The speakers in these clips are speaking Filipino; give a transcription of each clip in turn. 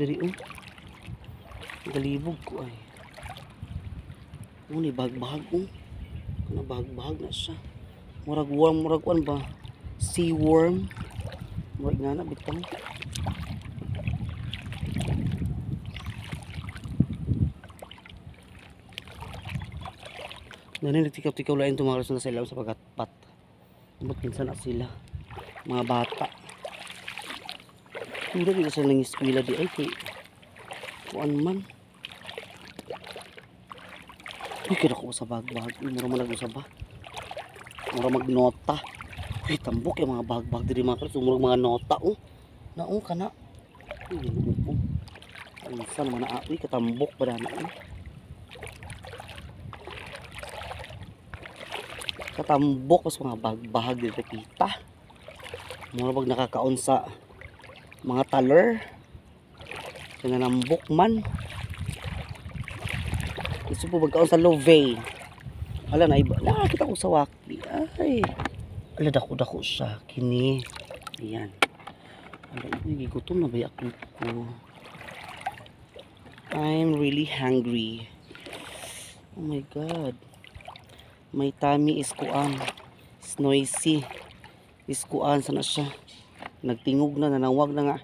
diri galibog ko ay. Ni bahag-bahag kana bahag-bahag na siya. Murag worm, murag kuan ba? Sea worm. Murag nga na bitang. Nani nagtikaw-tikaw lain tumakas na sila sa pagatpat. Ambot pinsan na sila. Mga bata. Mura dito sa nang eskwela di ay kay kuan man. Uy, kira ko sa bag-bag. Mura man nag-usaba. Mura magnota. Uy, tambok yung mga bag-bag diri mga kalis. Mura mga nota naong kana. Uy, ansa naman na uy katambok ba na katambok pas mga bag-bag diri kita. Mura pag nakakaon sa mga taler. Kanambok man. Gusto po magkaon sa Love. Ala na iba. Nakakita ko sa waki. Ay. Ala dako-dako siya. Kini. Ayan. Ala gutom na ba ako? I'm really hungry. Oh my God. My tummy is kuan. It's noisy. Is kuan sana siya. Nagtingog na. Nanawag na nga.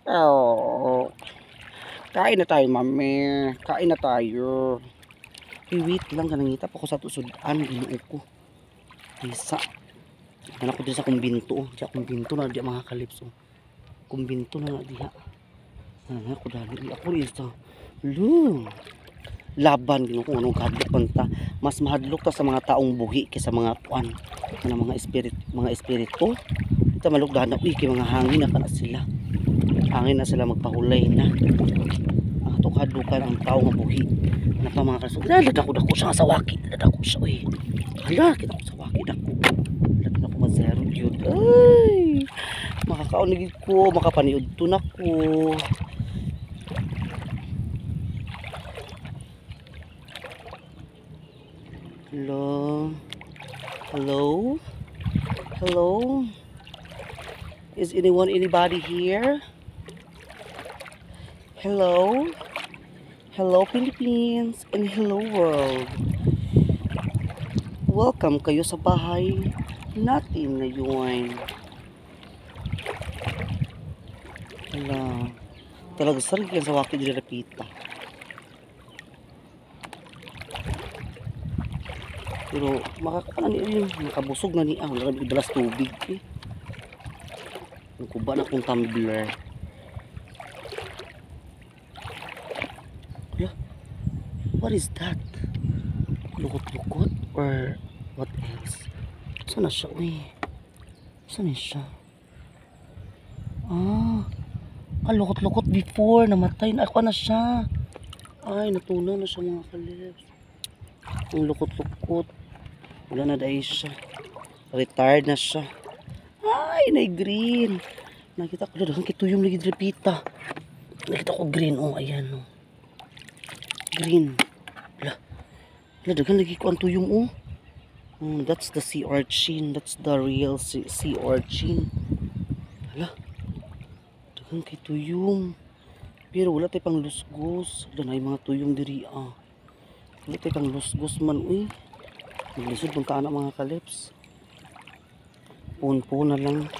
Oh. Kain na tayo, mami. Kain na tayo. Wait lang, kanangita pa ko sa tusudan. Ginuo ko. Isa. Anak ko din sa kumbinto. Diya kumbinto na diya mga kalips. Kumbinto na diya. Anak ko dali. Ako rin sa laban. Ginuo ko anong kadlok panta. Mas mahadlok ta sa mga taong buhi kaysa mga kuan. Mga espiritu. Ito malugdahan na. Uy, kay mga hangin na ka na sila. Hangin na sila magpahulay na. Ang atong hadlukan ang tao nga buhi. Ano pa mga kaso? Dako siya sa waki. Dako siya. Uy. Hala, kita ko sa waki. Dako ko mazero yun. Ay. Makakaunigid ko. Makapaniod to na ko. Hello? Hello? Hello? Is anybody here? Hello? Hello Philippines and hello world. Welcome kayo sa bahay natin ngayon. Hala. Talaga sarili yan sa wakil dili rapita. Pero makakaano niya yun. Nakabusog na niya. Wala kami ibalas tubig eh. Kuba na kong tumbler. What is that? Lukot-lukot or what else? Saan na siya? Uy. Saan na siya? Lukot-lukot before. Namatay na ako na siya. Ay, natunaw na siya mga kalips. Ang lukot-lukot. Wala na dahil siya. Retired na siya. Ay, na-green. Nakita ko lang kituyong lagi drepita. Nakita ko green. Oh, ayan. Oh. Green. Wala, dagan lagi ko ang tuyong. That's the sea urchin. That's the real sea urchin. Wala. Dagan kay tuyong. Pero wala tayo pang lusgos. Wala na yung mga tuyong diri. Wala tayo pang lusgos man. Uy. Naglisod pang kaanak mga kalips. Pun-pun na lang.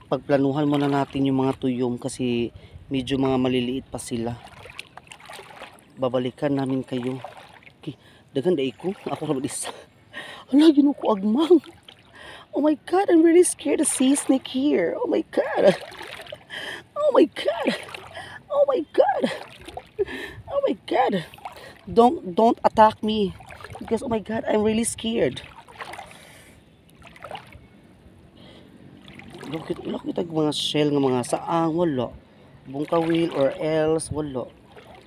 Pagplanuhan muna natin yung mga tuyong kasi medyo mga maliliit pa sila. Babalikan namin kayo. Okay. Dagan dahi ko. Ako naman isa. Hala, ginuko agmang. Oh my God, I'm really scared to see snake here. Oh my God. Oh my God. Oh my God. Oh my God. Don't attack me. Because oh my God, I'm really scared. Wala kita mga shell nga mga saang. Wala. Bungkawil or else. Wala.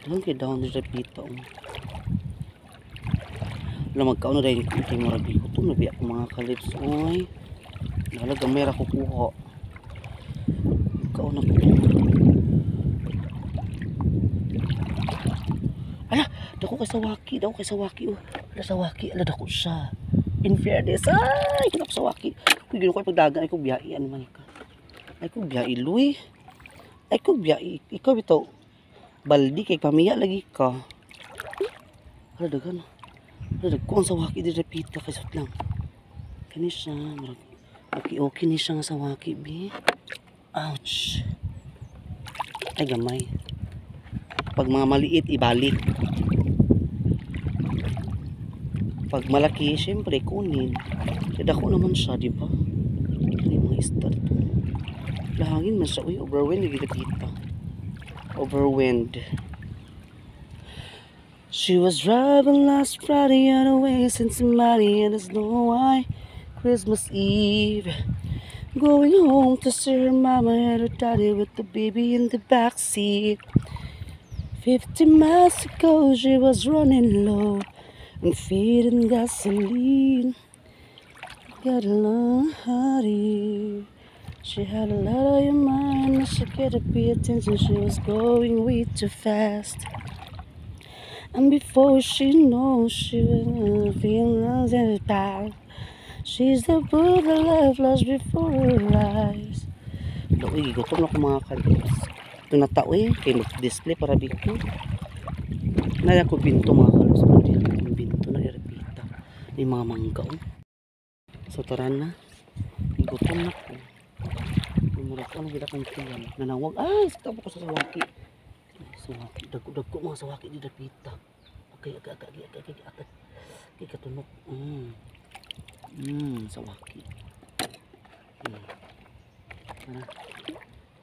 Doon kayo down the repito. Wala magkaon na dahil yung kuting marabi ko. Ito nabi ako mga kalips. Uy. Nalaga mayra ko kuha. Magkaon na ko. Ala, dako kay sawaki. Dako kay sawaki. Ala sawaki. Ala dako siya. In fairness. Ay, dako sawaki. Kung gano'n ko pagdagan. Ay ko biyai. Ano man ka. Ay ko biyai. Luy. Ay ko biyai. Ikaw ito. baldi kay pamiya lagi ka. Hala dagan. Hala dagko ang sawaki di repita kasot lang. Kani siya, okay ni siya nga sawaki bi. Ouch. Ay gamay. Pag mga maliit ibalik. Pag malaki, syempre kunin. Kaya dako naman siya, di ba? Ay mga isda to. Lahangin man siya. Uy, overwind lagi repita. Overwind. She was driving last Friday on the way since somebody and there's no why. Christmas Eve, going home to see her mama and her daddy with the baby in the back seat. 50 miles to go, she was running low and feeding gasoline. Got a long hearty. She had a lot on her mind, she couldn't pay attention. She was going way too fast. And before she knows, she was feeling bad. She's the book of life flashed before her eyes. Uy, gutom na ko mga kalibs. Ito na tao kaya mag-display para dito. Naya ko binto mga kalibs. Yung binto na irepita. Yung mga mangga. So tara na. Gutom na ko. Murag ko na gila kong tiyan. Nanawag. Ay, sakta po ko sa sawaki. Sawaki. Dagko mga sawaki di repita. Okay. Katunok. Sawaki.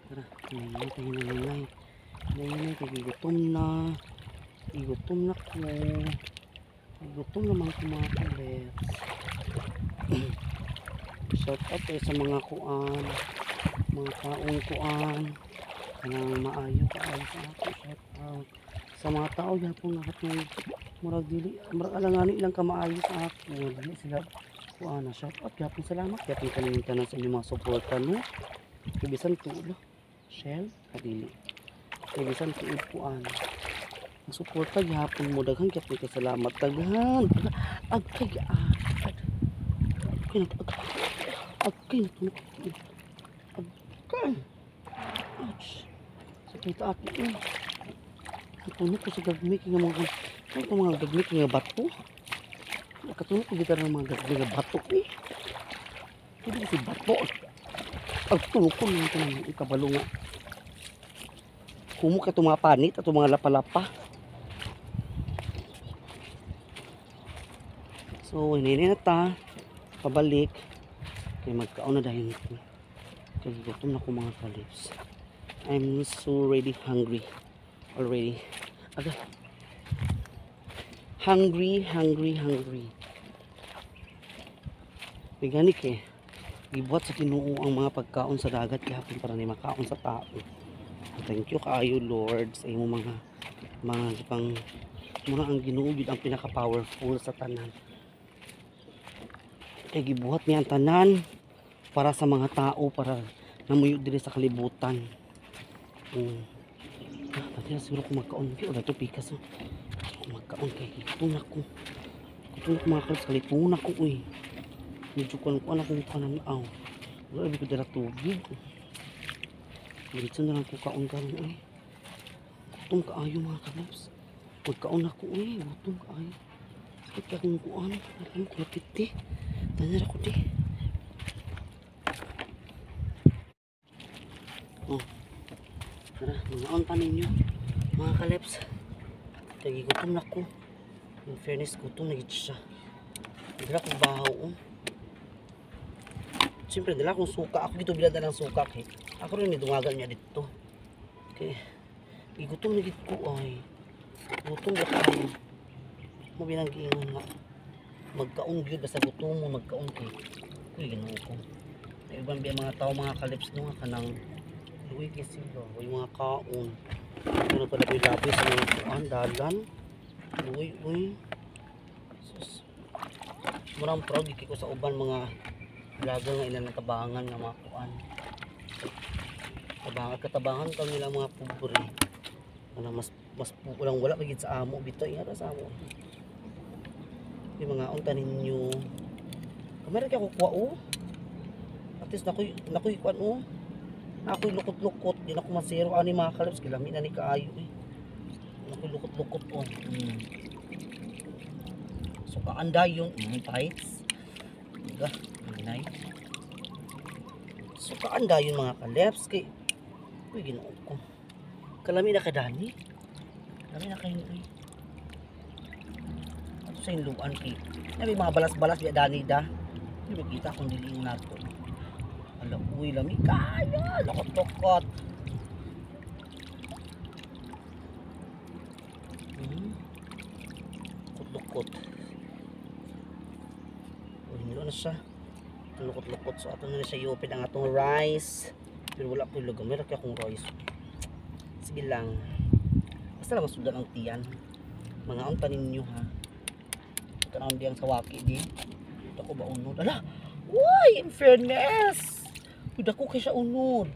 Tara. Nangyay. Gutom na. Gutom na ko. Gutom naman ko mga kalibs. Shout out sa mga kuan. Mga taong kuan. Kanang maayo sa ako. Shout out. Sa mga tao yapon nakatulog. Murag alangani lang ka maayo sa ako. Dili sila kuan na shout out. Yapon salamat. Yapon kalimutan sa inyong mga suporta no. Ibisan tulo. Shell kadili. Ibisan tulo kuan. Suporta yapon mo daghang kay salamat daghan. Agkay ouch. Sakit ako katunog ko sa gagmay kaya mga gagmay kaya bato. Katunog ko gitar ng mga gagmay kaya bato hindi kasi bato. Tunog ko naman ito ng ikabalo nga kumuk ito mga panit at mga lapalapa. So hinini na ta pabalik kaya magkaon na dahil kaya gutom na ko mga kalibs. I'm so ready hungry already. Aga hungry organic gibuhat sa Ginoo ang mga pagkaon sa dagat gihapon para ni makaon sa tao. Thank you kaayo Lord sa imong mga pang mura ang Ginoo gid ang pinaka powerful sa tanan. Kay gibuhat niya ang tanan para sa mga tao para namuyo diri sa kalibutan. Pati na siguro kung magkaon kaya wala ito pikas kung magkaon kay gutom na ko mga kalos kalipon na ko medyo kuan akong pananaw wala ibig ko dala tubig dito na lang ko kaon karon gutom kaayo mga kalabs magkaon ako gutom kaayo sakit ka kung kuan alam ko lapit tanya ako tara mga pa ninyo mga kalabs kaya gutom na ko in fairness gutom na gid siya dala ko bahaw siyempre dala akong suka ako dito bilada ng suka ako rin dungagan niya dito okay igutom na gid ko gutom na kayo mo binanggiingon nga magkaon gyud basta gutom mo magkaon kay Ginoo ko ibang mga tao mga kalips no kanang luwi kay sila yung mga kaon ano pa labi sa mga kuan dalan luwi sus murang proud ko sa uban mga vlogger nga ilang natabangan nga mga kuan katabangan ka nila mga pobre ano mas walang wala pagid sa amo bitaw yara sa amo yung mga unta ninyo kamera kay ko kuha at least nakoy kuan nakoy lukot-lukot di na ko masero ani mga kalibs kilami na ni kaayo Nakulukot-lukot po. So kaanda yung bites. Diba? Inay. So kaanda yung mga kaleps. Kay, uy, ginoo ko. Kalami na kadani. Kalami na kayo. Ato sa hinluan kay. May mga balas-balas biya dani da. Hindi makita kung dili na to. Ala, uy, lami kaya. Lakot-lokot. Lukot. Uy, nilo na siya. Lukot-lukot. So, ato na siya iupin ang atong rice. Pero wala ko yung lagam. Meron kaya akong rice. Sige lang. Basta lang masudan ang tiyan. Mga unta ninyo ha. Ito na ang diyang sawaki di. Ito ko ba unod? Ala! Uy! In fairness! Uy, dako kay siya unod.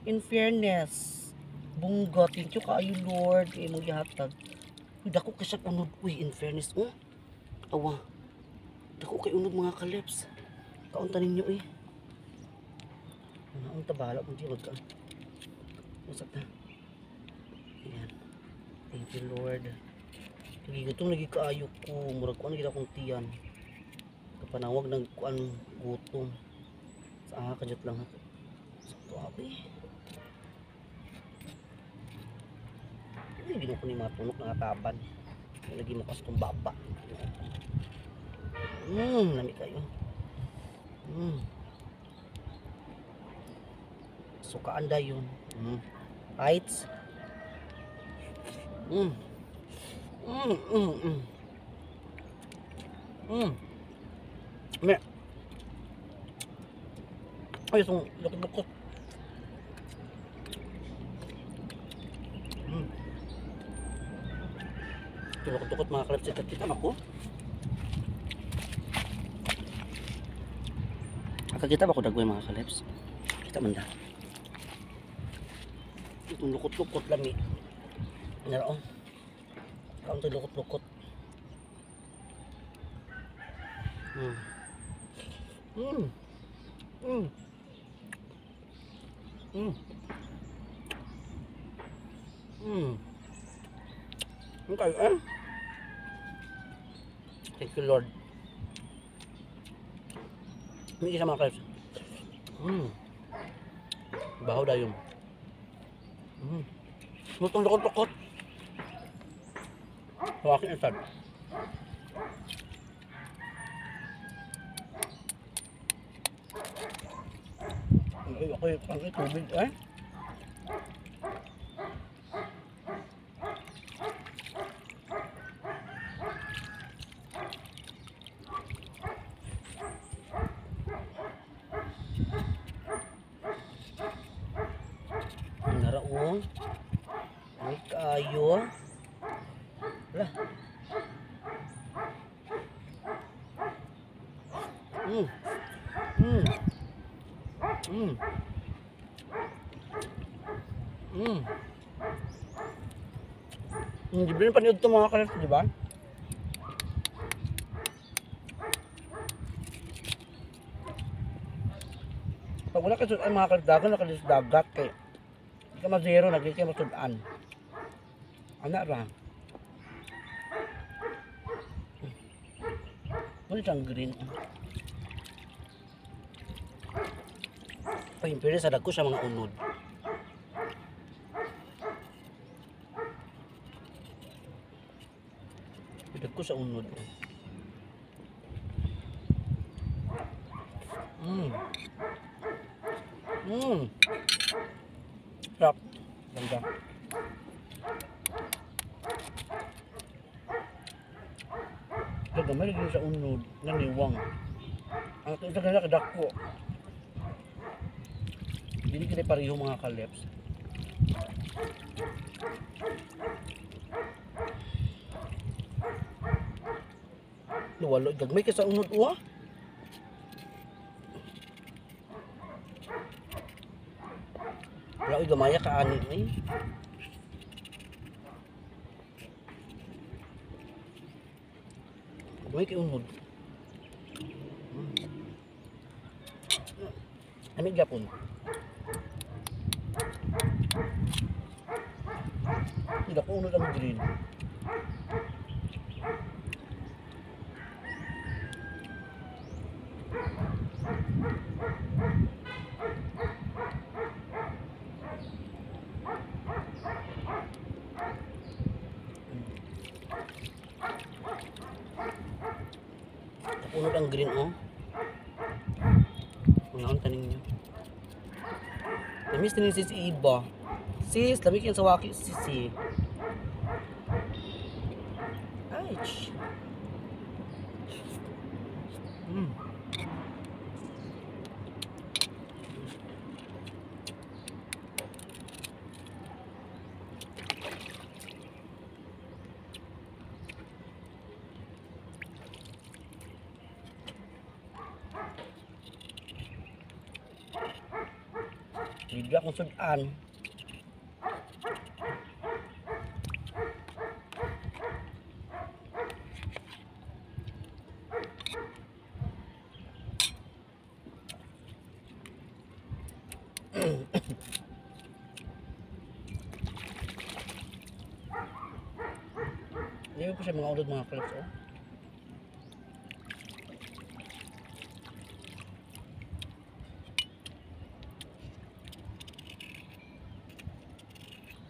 In fairness. Bungga. Thank you kaayo Lord. Kaya mong gihatag. Uy, dako kay siya unod. Uy, in fairness. Oh, awa. Dako kay unod mga kaleps. Kaunta ninyo eh. Ang tabala kung di magka. Usap na. Ayan. Thank you Lord. Nagigutong nagikaayo ko. Murag ko nagiging akong tiyan. Kapanawag ng kuan gutom. Sa kajot lang ako. Sakto ako eh. Hindi ko ni matunok ng ataban. Lagi mo kas kong baba. Nami kayo. So kaanda yun. Heights. Me. Ay, itong lukot-lukot. Tulok-tukot mga kalap sa kita ako. Kita ba ko dagway mga kalips? Kita man da. Itong lukot-lukot lami. Naro. Kaon to lukot-lukot. Okay, eh? Thank you Lord. May isa mga kalps. Bahaw da yung. Lutong lukot-lukot. Hawakin ang sad. Ako yung pang-itubig eh. Naraong ay kayo lah Hindi ba panood ito mga kalap, di ba? Pag wala kasi ay mga kaldagan, nakalisdagat kay hindi ka ma-zero, naging kayo masudan. Anak ra. Ano siyang green? Pahimpiri sa dagko sa mga unod. Dagko sa unod. Sarap. Ganda. Gamay din sa unod na niwang. Ang isa kaya kadako. Hindi kita pareho mga kaleps. Walo gagmay ka sa unod uwa. Wala gamaya ka ani eh. Gagmay kay unod. Amig gapon. Hindi ako unod ang green. Unod ang green, oh. Unaon tanin niyo. Namiss din si Iba. Sis, lamig yan sa waki, sisi. Ay, Hindi akong sudan. Hindi ko siya mga udod mga clips, oh.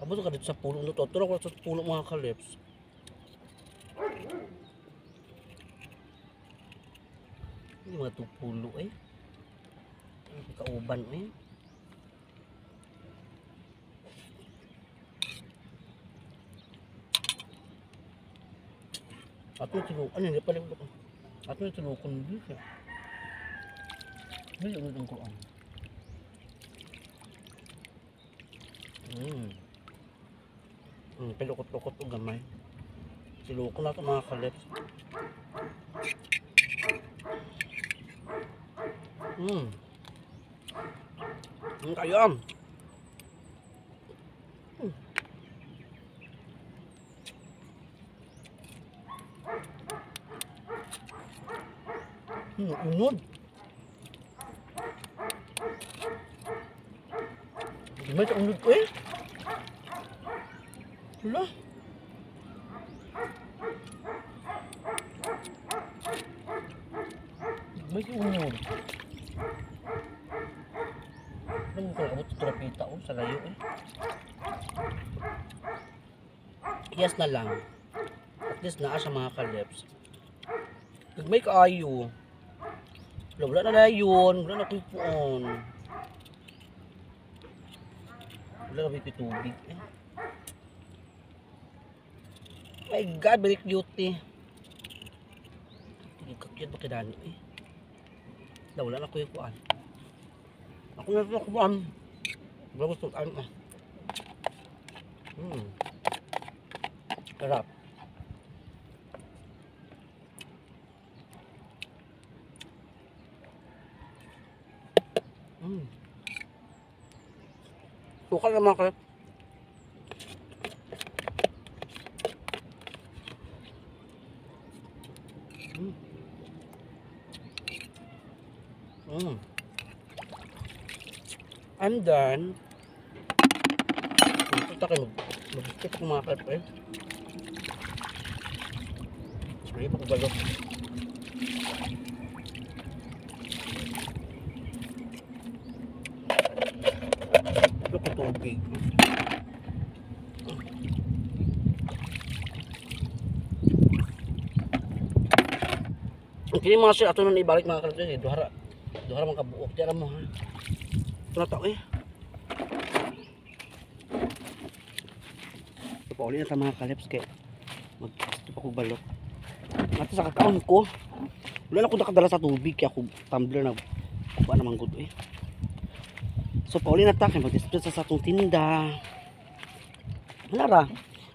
Abot ka dito sa pulo nito. Tulog ko sa pulo mga kalips. Hindi mga ito pulo eh. Kauban eh. Ato yung tulog. Ano yung paling ko? Ato yung tulog ko dito. Bili ulit ang kuang. Pilukot-lukot o gamay. Silukot na ito mga kalips. Ang kayam. Unod. Gamay sa unod ko eh. Wala. May unod. Ano mo kung abot ito rapita oh, sa layo eh. Yes na lang. At least naa sa mga kalips. May kaayo. Wala na yun. Wala na kuipuon. Wala na may tubig eh. My God, very cute eh. Hindi ka-cute ba kidani eh. Wala na kuipuan. Ako na ito kupuan. Wala gusto ano ah. Sarap. Sukal na mga kalip. I'm done. Ito kayo mag-skip ako mga kalip eh. Sige pa ko balok. Ito ko tubig. Kini mga sir, ato na ibalik mga kalip eh. Duhara mga kabuok. Tiyara mo ha. Ito na tao eh. Ito pa uli na mga kalips kaya mag-ito pa ko balok. At sa kakaon ko, wala na ako nakadala sa tubig kaya ako tumbler na kuba naman good eh. So pa uli na ta kaya mag-display sa atong tinda. Wala ra.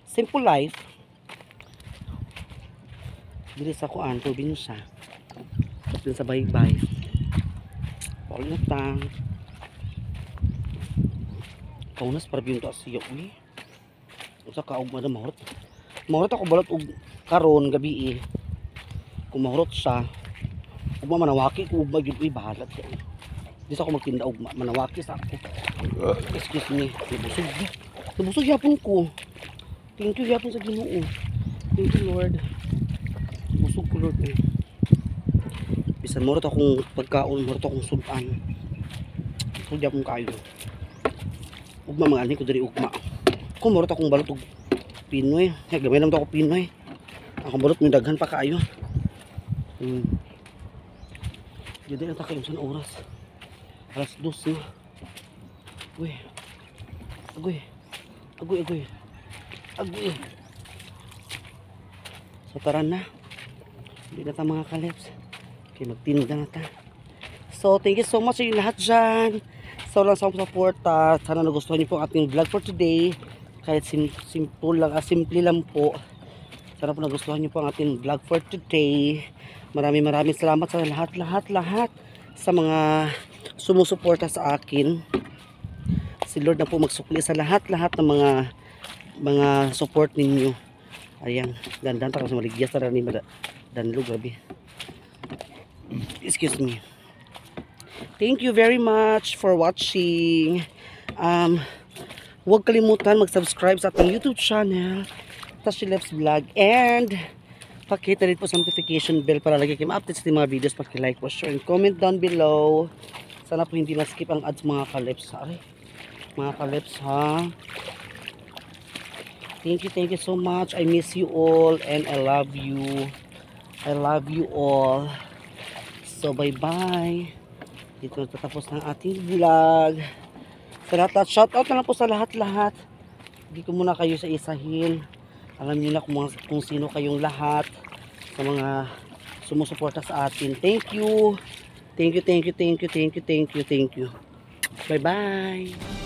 Simple life. Dili sa kuan, probinsya. Dili sa baybay. Pa uli na ta. Kaunas para biyon to asiyo ni. Usa ka og madam mahurot. Mahurot ako balot og karon gabi eh. Kung mahurot siya, ug manawaki ko ug magyud bahalat siya. Di sa ako magtinda og manawaki sa ako. Excuse me, nabusog yapon ko. Thank you yapon sa Ginoo. Thank you Lord. Busog ko Lord. Bisan mo ito akong pagkaon, mo ito akong sudan. Busog yapon kayo. Ugma mga ani ko diri ugma. Kung mo ito akong balot og Pinoy. Gamay naman ito ako Pinoy. Akong balot may daghan pa kayo. Jadi na tayo sa oras. Alas 2 na. Uy. Agoy. Agoy, agoy. Agoy. So tara na. Hindi na tayo mga kalips. Okay, magtinda na ta. So thank you so much sa inyo lahat dyan. So lang sa suporta. Sana nagustuhan niyo po ang ating vlog for today. Kahit simple lang po. Sana po nagustuhan niyo po ang ating vlog for today. Maraming salamat sa lahat sa mga sumusuporta sa akin. Si Lord na po magsukli sa lahat ng mga support ninyo. Ayan, dandan ta kasi maligya sa rani danlo grabe. Excuse me. Thank you very much for watching. Huwag kalimutan mag-subscribe sa ating YouTube channel, Tashileps Vlog, and pakita rin po sa notification bell para lagi kayo ma-update sa mga videos. Paki-like po, share, and comment down below. Sana po hindi na-skip ang ads mga kalips. Ay, mga kalips ha. Thank you so much. I miss you all and I love you. I love you all. So bye-bye. Dito natatapos ng ating vlog. Sa lahat, shoutout na lang po sa lahat. Hindi ko muna kayo sa isahin. Alam niyo na kung sino kayong lahat sa mga sumusuporta sa atin. Thank you. Bye bye.